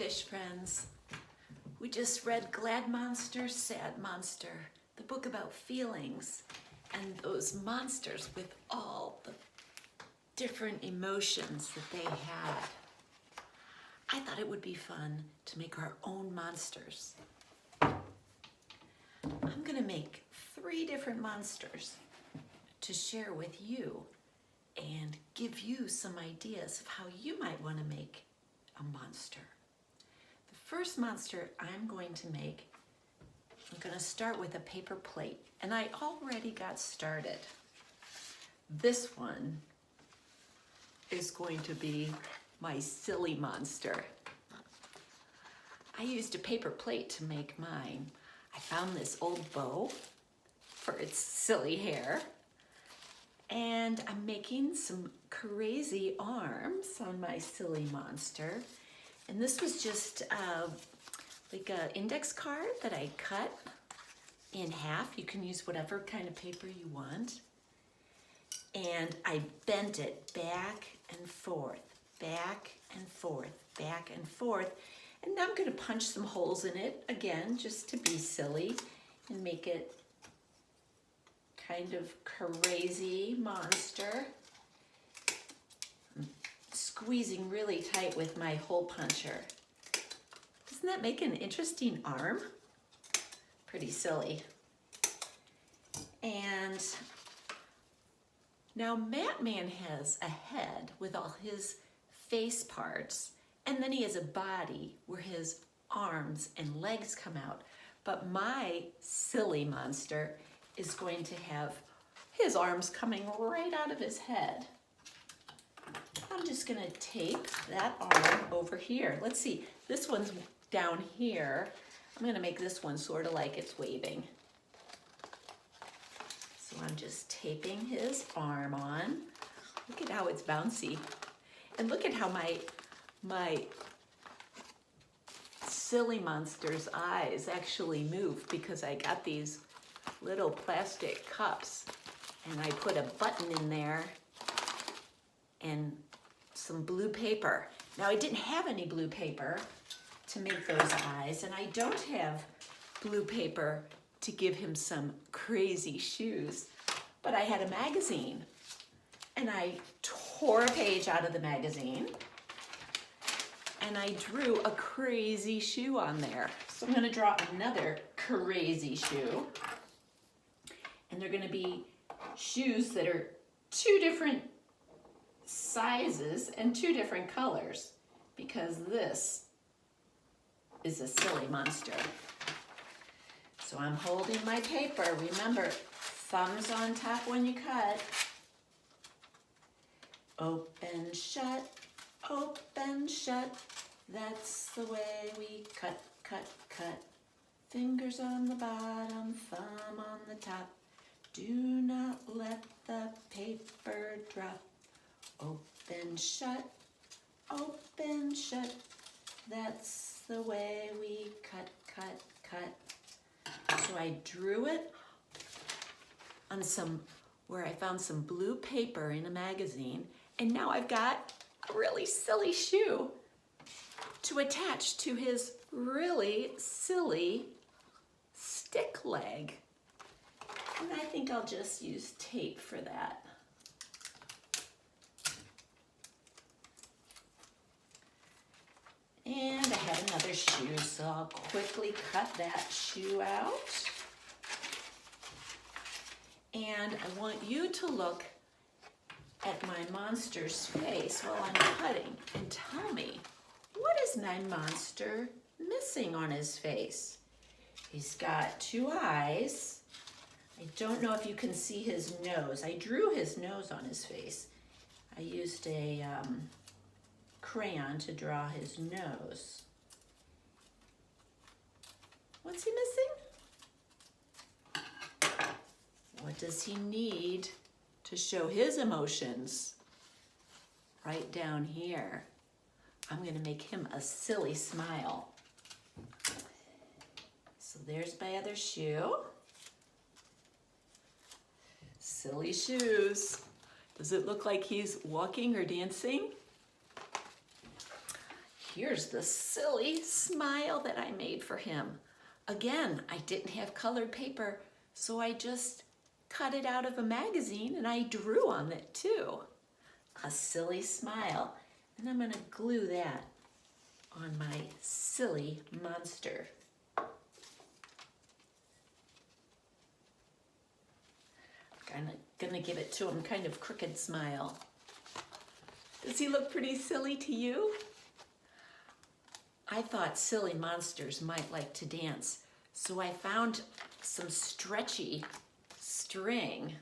Wish friends. We just read Glad Monster, Sad Monster, the book about feelings and those monsters with all the different emotions that they had. I thought it would be fun to make our own monsters. I'm gonna make 3 different monsters to share with you and give you some ideas of how you might want to make a monster. The first monster I'm going to make, I'm going to start with a paper plate, and I already got started. This one is going to be my silly monster. I used a paper plate to make mine. I found this old bow for its silly hair, and I'm making some crazy arms on my silly monster. And this was just like an index card that I cut in half. You can use whatever kind of paper you want. And I bent it back and forth, back and forth, back and forth. And now I'm gonna punch some holes in it again, just to be silly and make it kind of crazy monster. I'm squeezing really tight with my hole puncher. Doesn't that make an interesting arm? Pretty silly. And now Matman has a head with all his face parts, and then he has a body where his arms and legs come out. But my silly monster is going to have his arms coming right out of his head. I'm just gonna tape that arm over here. Let's see, this one's down here. I'm gonna make this one sort of like it's waving. So I'm just taping his arm on. Look at how it's bouncy. And look at how my silly monster's eyes actually move, because I got these little plastic cups and I put a button in there and some blue paper. Now I didn't have any blue paper to make those eyes, and I don't have blue paper to give him some crazy shoes, but I had a magazine and I tore a page out of the magazine and I drew a crazy shoe on there. So I'm gonna draw another crazy shoe. And they're gonna be shoes that are 2 different sizes and 2 different colors, because this is a silly monster. So I'm holding my paper. Remember, thumbs on top when you cut. Open, shut, that's the way we cut, cut, cut. Fingers on the bottom, thumb on the top. Do not let the paper drop. Open, shut, that's the way we cut, cut, cut. So I drew it on where I found some blue paper in a magazine, and now I've got a really silly shoe to attach to his really silly stick leg. And I think I'll just use tape for that. And I have another shoe, so I'll quickly cut that shoe out. And I want you to look at my monster's face while I'm cutting and tell me, what is my monster missing on his face? He's got 2 eyes. I don't know if you can see his nose. I drew his nose on his face. I used a crayon to draw his nose. What's he missing? What does he need to show his emotions? Right down here. I'm gonna make him a silly smile. So there's my other shoe. Silly shoes. Does it look like he's walking or dancing? here's the silly smile that I made for him. Again, I didn't have colored paper, so I just cut it out of a magazine and I drew on it too. A silly smile. And I'm gonna glue that on my silly monster. Gonna give it to him kind of crooked smile. Does he look pretty silly to you? I thought silly monsters might like to dance, so I found some stretchy string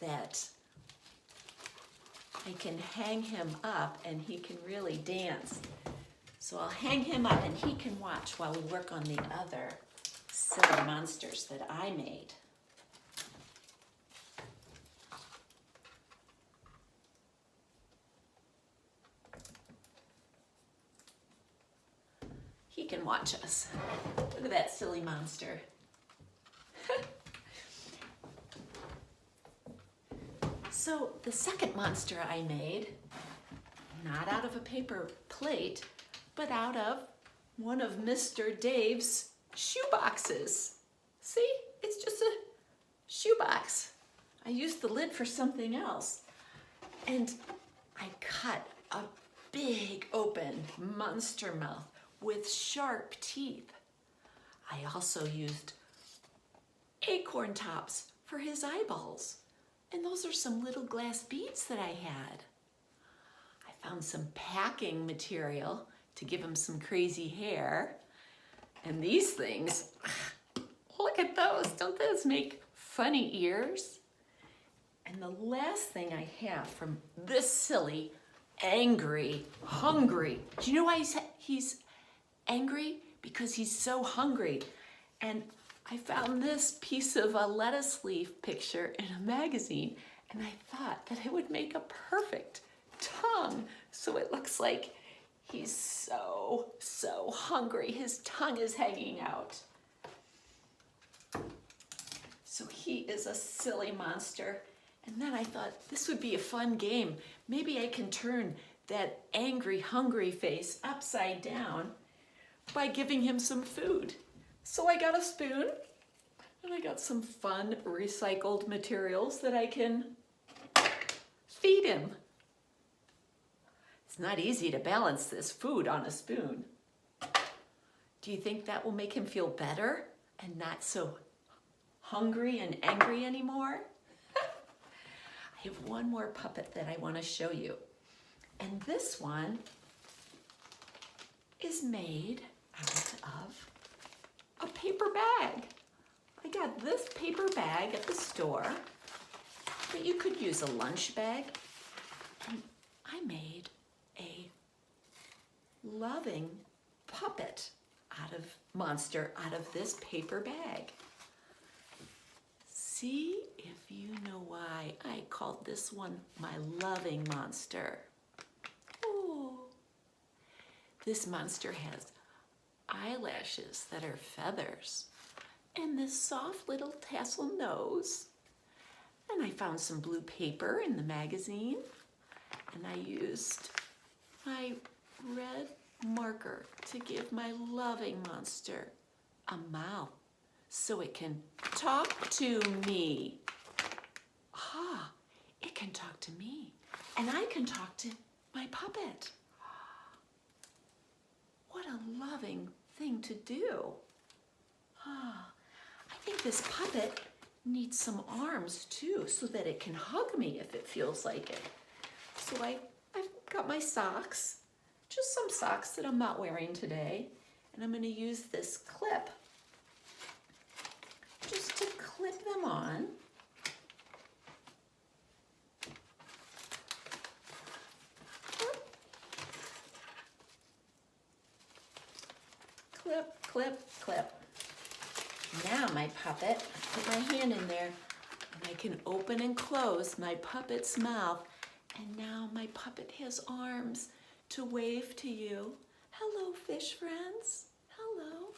that I can hang him up and he can really dance. So I'll hang him up and he can watch while we work on the other silly monsters that I made. He can watch us. Look at that silly monster. So the second monster I made, not out of a paper plate, but out of one of Mr. Dave's shoe boxes. See, it's just a shoebox. I used the lid for something else. And I cut a big open monster mouth with sharp teeth. I also used acorn tops for his eyeballs. And those are some little glass beads that I had. I found some packing material to give him some crazy hair. And these things, look at those. Don't those make funny ears? And the last thing I have from this silly, angry, hungry. Do you know why he's angry? Because he's so hungry. And I found this piece of a lettuce leaf picture in a magazine, and I thought that it would make a perfect tongue. So it looks like he's so hungry. His tongue is hanging out. So he is a silly monster. And then I thought this would be a fun game. Maybe I can turn that angry, hungry face upside down by giving him some food. So I got a spoon and I got some fun recycled materials that I can feed him. It's not easy to balance this food on a spoon. Do you think that will make him feel better and not so hungry and angry anymore? I have one more puppet that I want to show you. And this one is made out of a paper bag. I got this paper bag at the store, but you could use a lunch bag. And I made a loving puppet monster out of this paper bag. See if you know why I called this one my loving monster. Oh, this monster has eyelashes that are feathers and this soft little tassel nose. And I found some blue paper in the magazine and I used my red marker to give my loving monster a mouth so it can talk to me. Ah, it can talk to me and I can talk to my puppet. What a loving thing to do. Ah, I think this puppet needs some arms too so that it can hug me if it feels like it. So I've got my socks, just some socks that I'm not wearing today, and I'm going to use this clip just to clip them on. Clip, clip, clip. Now my puppet, I put my hand in there and I can open and close my puppet's mouth. And now my puppet has arms to wave to you. Hello, fish friends. Hello,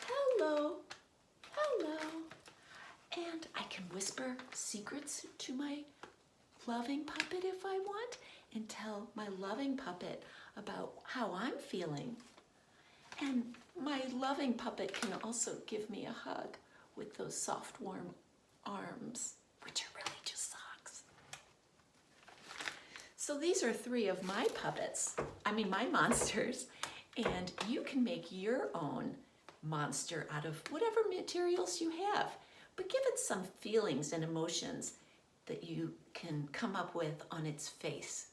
hello, hello. And I can whisper secrets to my loving puppet if I want. and tell my loving puppet about how I'm feeling. And my loving puppet can also give me a hug with those soft, warm arms, which are really just socks. So these are 3 of my my monsters, and you can make your own monster out of whatever materials you have, but give it some feelings and emotions that you can come up with on its face.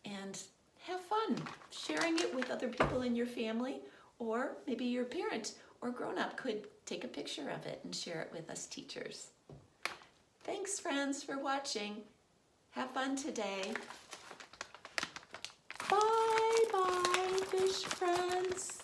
And have fun sharing it with other people in your family, or maybe your parent or grown-up could take a picture of it and share it with us teachers. Thanks, friends, for watching. Have fun today. Bye-bye, fish friends.